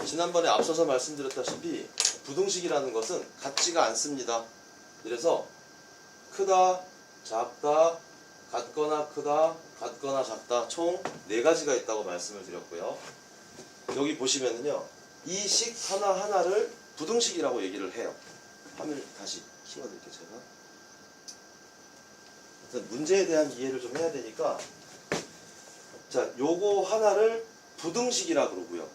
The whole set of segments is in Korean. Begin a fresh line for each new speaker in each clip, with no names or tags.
지난번에 앞서서 말씀드렸다시피 부등식이라는 것은 같지가 않습니다. 이래서 크다, 작다, 같거나 크다, 같거나 작다 총 4가지가 있다고 말씀을 드렸고요. 여기 보시면은요, 이 식 하나하나를 부등식이라고 얘기를 해요. 화면 다시 키워드릴게요, 제가. 일단 문제에 대한 이해를 좀 해야 되니까, 자, 요거 하나를 부등식이라고 그러고요.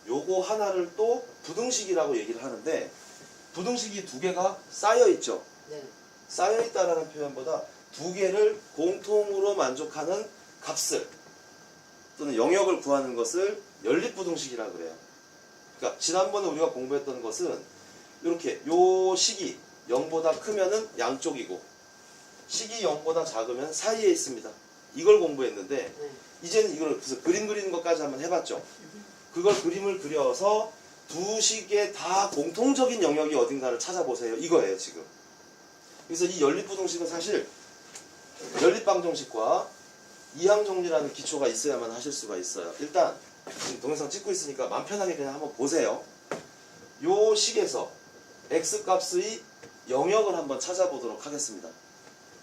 요거 하나를 또 부등식이라고 얘기를 하는데, 부등식이 2개가 쌓여있죠.
네.
쌓여있다라는 표현보다 2개를 공통으로 만족하는 값을 또는 영역을 구하는 것을 연립부등식이라고 그래요. 그러니까 지난번에 우리가 공부했던 것은 이렇게 요 식이 0보다 크면은 양쪽이고 식이 0보다 작으면 사이에 있습니다. 이걸 공부했는데
네.
이제는 이걸 그래서 그림 그리는 것까지 한번 해봤죠. 그걸 그림을 그려서 두 식의 다 공통적인 영역이 어딘가를 찾아보세요. 이거예요, 지금. 그래서 이 연립부등식은 사실 연립방정식과 이항정리라는 기초가 있어야만 하실 수가 있어요. 일단 지금 동영상 찍고 있으니까 마음 편하게 그냥 한번 보세요. 요 식에서 x값의 영역을 한번 찾아보도록 하겠습니다.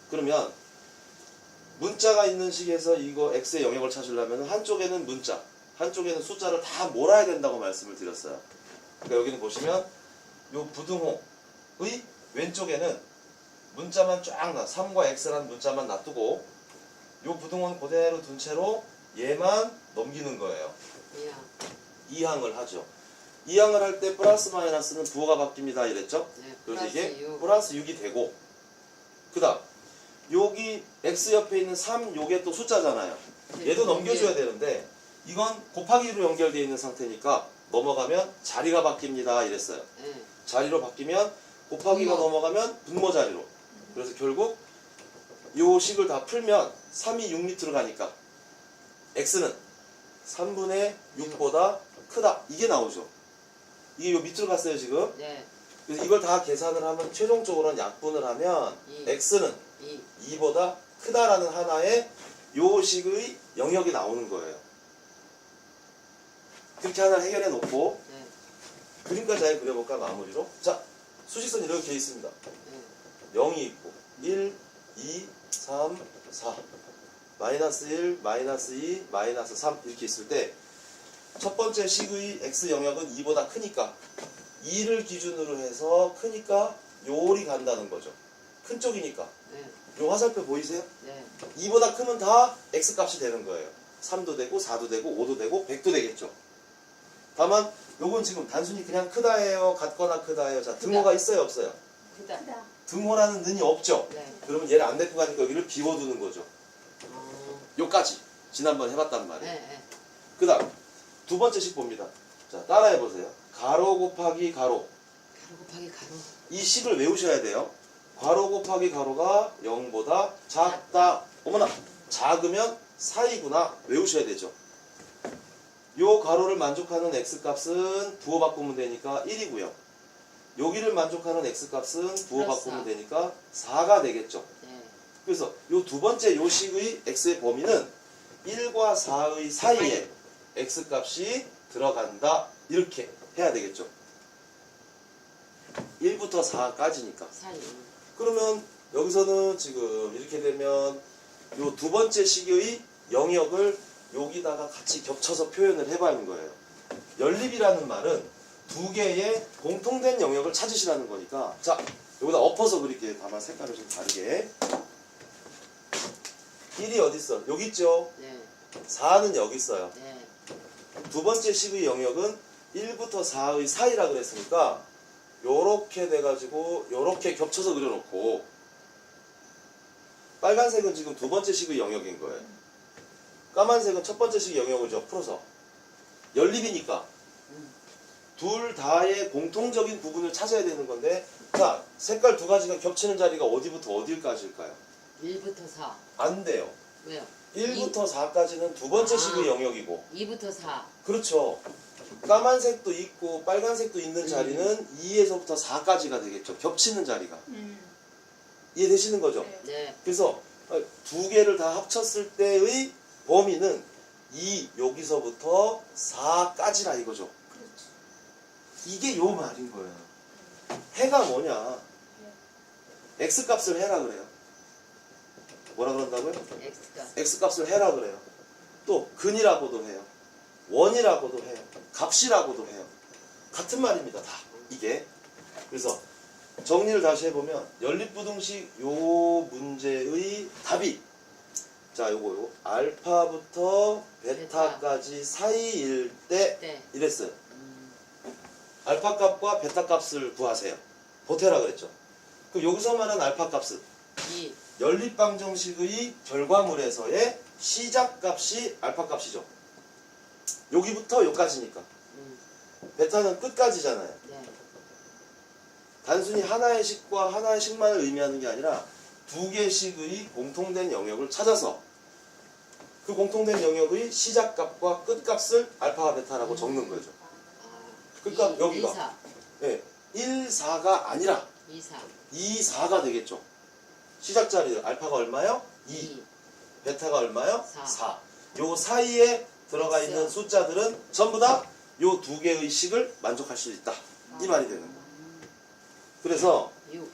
그러면 문자가 있는 식에서 이거 x의 영역을 찾으려면 한쪽에는 문자, 한쪽에는 숫자를 다 몰아야 된다고 말씀을 드렸어요. 그러니까 여기는 보시면 요 부등호의 왼쪽에는 문자만 쫙 3과 x라는 문자만 놔두고 요 부등호는 그대로 둔 채로 얘만 넘기는 거예요.
이야.
이항을 하죠. 이항을 할 때 플러스 마이너스는 부호가 바뀝니다 이랬죠?
네.
그래서 이게
6.
플러스 6이 되고, 그 다음 여기 x 옆에 있는 3 요게 또 숫자잖아요.
네,
얘도 넘겨줘야 되는데 이건 곱하기로 연결되어 있는 상태니까 넘어가면 자리가 바뀝니다 이랬어요.
네.
자리로 바뀌면 곱하기가
분모.
넘어가면 분모 자리로. 그래서 결국 요 식을 다 풀면 3이 6 밑으로 가니까 x는 3분의 6보다 크다. 이게 나오죠. 이게 요 밑으로 갔어요 지금.
네.
그래서 이걸 다 계산을 하면 최종적으로는 약분을 하면 x는
2.
2보다 크다라는 하나의 요 식의 영역이 나오는 거예요. 그렇게 하나 해결해 놓고
네.
그림까지 아예 그려볼까 마무리로. 자, 수직선 이렇게 돼 있습니다.
네.
0이 있고 1, 2, 3, 4 마이너스 1, 마이너스 2, 마이너스 3 이렇게 있을 때 첫 번째 식의 x 영역은 2보다 크니까 2를 기준으로 해서 크니까 요리 간다는 거죠. 큰 쪽이니까.
네.
요 화살표 보이세요?
네.
2보다 크면 다 x 값이 되는 거예요. 3도 되고 4도 되고 5도 되고 100도 되겠죠. 다만 요건 지금 단순히 그냥 크다예요, 같거나 크다예요. 자, 등호가 있어요, 없어요?
크다.
등호라는 는이 없죠.
네.
그러면 얘를 안 데리고 가니까 여기를 비워두는 거죠. 요까지 지난번 해봤단 말이에요.
네. 네.
그 다음 두 번째 식 봅니다. 자, 따라해보세요. 가로 곱하기 가로.
가로 곱하기 가로.
이 식을 외우셔야 돼요. 가로 곱하기 가로가 0보다 작다. 어머나, 작으면 사이구나. 외우셔야 되죠. 요 가로를 만족하는 x값은 부호 바꾸면 되니까 1이고요. 여기를 만족하는 x값은 부호
플러스
바꾸면
4.
되니까 4가 되겠죠.
네.
그래서 요 두 번째 요 식의 x의 범위는 1과 4의 사이에 x값이 들어간다. 이렇게 해야 되겠죠. 1부터 4까지니까.
사이.
그러면 여기서는 지금 이렇게 되면 요 두 번째 식의 영역을 여기다가 같이 겹쳐서 표현을 해봐는 거예요. 연립이라는 말은 두 개의 공통된 영역을 찾으시라는 거니까, 자, 여기다 엎어서 그릴게요. 다만 색깔을 좀 다르게. 1이 어디 있어? 여기 있죠.
네.
4는 여기 있어요.
네.
두 번째 식의 영역은 1부터 4의 사이라 그랬으니까 요렇게 돼가지고 요렇게 겹쳐서 그려놓고, 빨간색은 지금 두 번째 식의 영역인 거예요. 까만색은 첫 번째 식의 영역이죠. 풀어서 연립이니까 둘 다의 공통적인 부분을 찾아야 되는 건데, 자, 색깔 두 가지가 겹치는 자리가 어디부터 어디까지일까요?
1부터 4.
안 돼요.
왜요?
1부터 4까지는 두 번째 식의 영역이고,
2부터 4.
그렇죠. 까만색도 있고 빨간색도 있는 자리는 2에서부터 4까지가 되겠죠. 겹치는 자리가. 이해되시는 거죠?
네.
그래서 두 개를 다 합쳤을 때의 범위는 2 여기서부터 4까지라 이거죠. 이게 요 말인 거예요. 해가 뭐냐? x값을 해라 그래요. 뭐라 그런다고요?
X가.
x값을 해라 그래요. 또 근이라고도 해요. 원이라고도 해요. 값이라고도 해요. 같은 말입니다. 다 이게. 그래서 정리를 다시 해보면 연립부등식 요 문제의 답이 자 요거 알파부터 베타까지 사이일 때
네.
이랬어요. 알파 값과 베타 값을 구하세요. 보태라 그랬죠. 그럼 여기서 말한 알파 값은
2.
연립방정식의 결과물에서의 시작값이 알파 값이죠. 여기부터 여기까지니까. 베타는 끝까지잖아요.
네.
단순히 하나의 식과 하나의 식만을 의미하는 게 아니라 두 개씩의 공통된 영역을 찾아서 그 공통된 영역의 시작값과 끝값을 알파와 베타라고 적는 거죠. 그러니까 여기가
2, 4.
네, 1, 4가 아니라
2, 4.
2, 4가 되겠죠. 시작 자리 알파가 얼마요? 2. 베타가 얼마요?
4.
4. 요 사이에 들어가 있는 숫자들은 전부 다 요 두 개의 식을 만족할 수 있다. 이 말이 되는 거예요. 그래서
6.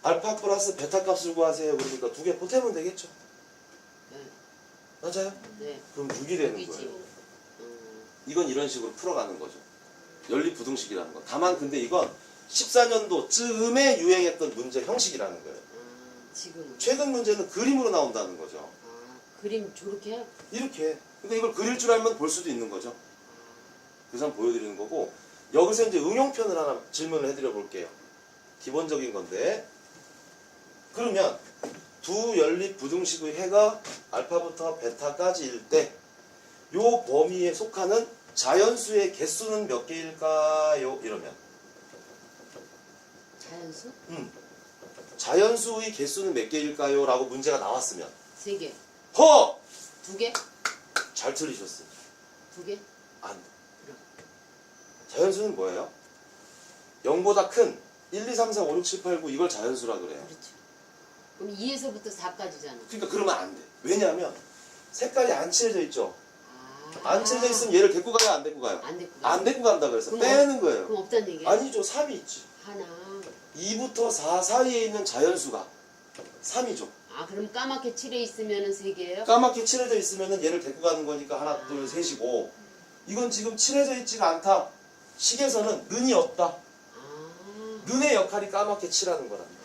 알파 플러스 베타 값을 구하세요. 그러니까 두 개 보태면 되겠죠.
네.
맞아요?
네.
그럼 6이 되는
6이지.
거예요. 이건 이런 식으로 풀어가는 거죠. 연립부등식이라는 거. 다만 근데 이건 14년도쯤에 유행했던 문제 형식이라는 거예요.
지금.
최근 문제는 그림으로 나온다는 거죠.
그림 저렇게?
이렇게. 근데 이걸 그릴 줄 알면 볼 수도 있는 거죠. 그래서 한번 보여드리는 거고 여기서 이제 응용편을 하나 질문을 해드려 볼게요. 기본적인 건데 그러면 두 연립 부등식의 해가 알파부터 베타까지일 때 요 범위에 속하는 자연수의 개수는 몇 개일까요? 이러면
자연수?
자연수의 개수는 몇 개일까요? 라고 문제가 나왔으면
3개.
허!
2개?
잘 틀리셨어요.
2개?
안 돼. 자연수는 뭐예요? 0보다 큰 1, 2, 3, 4, 5, 6, 7, 8, 9 이걸 자연수라 그래요.
그렇죠. 그럼 2에서부터 4까지잖아.
그러니까 그러면 안 돼. 왜냐하면 색깔이 안 칠해져 있죠. 안 칠해져 있으면 얘를 데리고 가요? 안 데리고 가요?
안 됐고.
안 데리고 간다 그래서
그럼
빼는 거예요.
그럼 없다는 얘기야?
아니죠. 3이 있지.
하나.
2부터 4 사이에 있는 자연수가 3이죠.
그럼 까맣게 칠해 있으면은 3개예요?
까맣게 칠해져 있으면 얘를 데리고 가는 거니까 하나, 둘, 셋이고 이건 지금 칠해져 있지가 않다. 식에서는 는이 없다. 는의 역할이 까맣게 칠하는 거랍니다.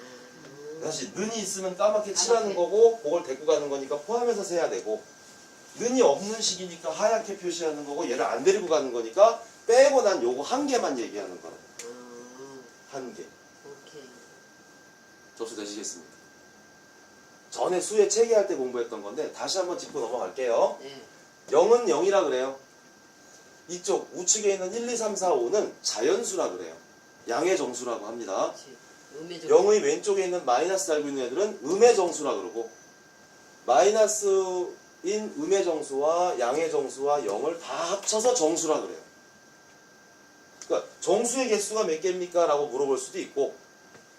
사실 는이 있으면 까맣게 칠하는 거고 그걸 데리고 가는 거니까 포함해서 세야 되고 는이 없는 식이니까 하얗게 표시하는 거고 얘를 안 데리고 가는 거니까 빼고 난 요거 한 개만 얘기하는 거라. 한 개.
오케이.
접수되시겠습니까? 전에 수에 체계할 때 공부했던 건데 다시 한번 짚고 넘어갈게요.
네.
0은 0이라 그래요. 이쪽 우측에 있는 1, 2, 3, 4, 5는 자연수라 그래요. 양의 정수라고 합니다.
그렇지. 음의
0의 왼쪽에 있는 마이너스 달고 있는 애들은 음의 정수라 그러고 마이너스인 음의 정수와 양의 정수와 0을 다 합쳐서 정수라 그래요. 그러니까 정수의 개수가 몇 개입니까? 라고 물어볼 수도 있고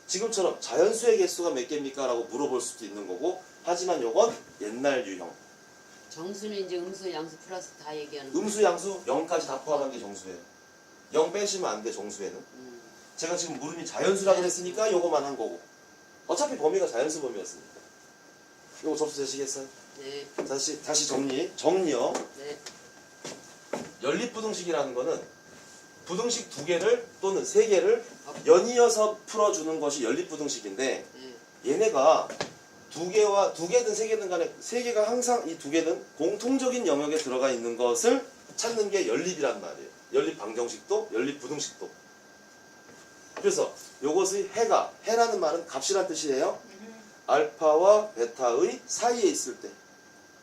지금처럼 자연수의 개수가 몇 개입니까? 라고 물어볼 수도 있는 거고 하지만 요건 옛날 유형.
정수는 이제 음수, 양수 플러스 다 얘기하는 거.
음수, 양수 0까지 다 포함한 게 정수예요. 0 빼시면 안 돼 정수에는. 제가 지금 물음이 자연수라 그랬으니까 요거만 한 거고 어차피 범위가 자연수 범위였으니까 요거 접수되시겠어요?
네.
다시 정리요.
네.
연립부등식이라는 거는 부등식 2개를 또는 3개를 연이어서 풀어주는 것이 연립부등식인데
네.
얘네가 2개든 3개든 간에 3개가 항상 이 2개는 공통적인 영역에 들어가 있는 것을 찾는 게 연립이란 말이에요. 연립방정식도 연립부등식도. 그래서 요것의 해라는 말은 값이란 뜻이에요. 알파와 베타의 사이에 있을 때.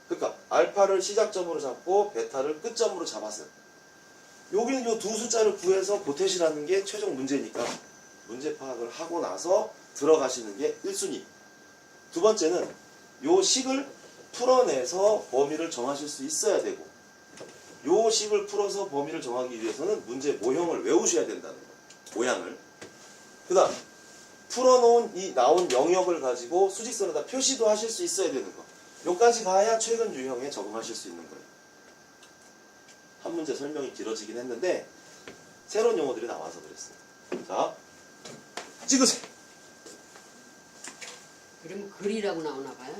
그러니까 알파를 시작점으로 잡고 베타를 끝점으로 잡았어요. 여기는 요 두 숫자를 구해서 보태시라는 게 최종 문제니까 문제 파악을 하고 나서 들어가시는 게 1순위. 두 번째는 요 식을 풀어내서 범위를 정하실 수 있어야 되고 요 식을 풀어서 범위를 정하기 위해서는 문제 모형을 외우셔야 된다는 거예요. 모양을. 그 다음 풀어놓은 이 나온 영역을 가지고 수직선에다 표시도 하실 수 있어야 되는 거. 요까지 가야 최근 유형에 적응하실 수 있는 거예요. 한 문제 설명이 길어지긴 했는데 새로운 용어들이 나와서 그랬어요. 자, 찍으세요.
그러면 글이라고 나오나 봐요.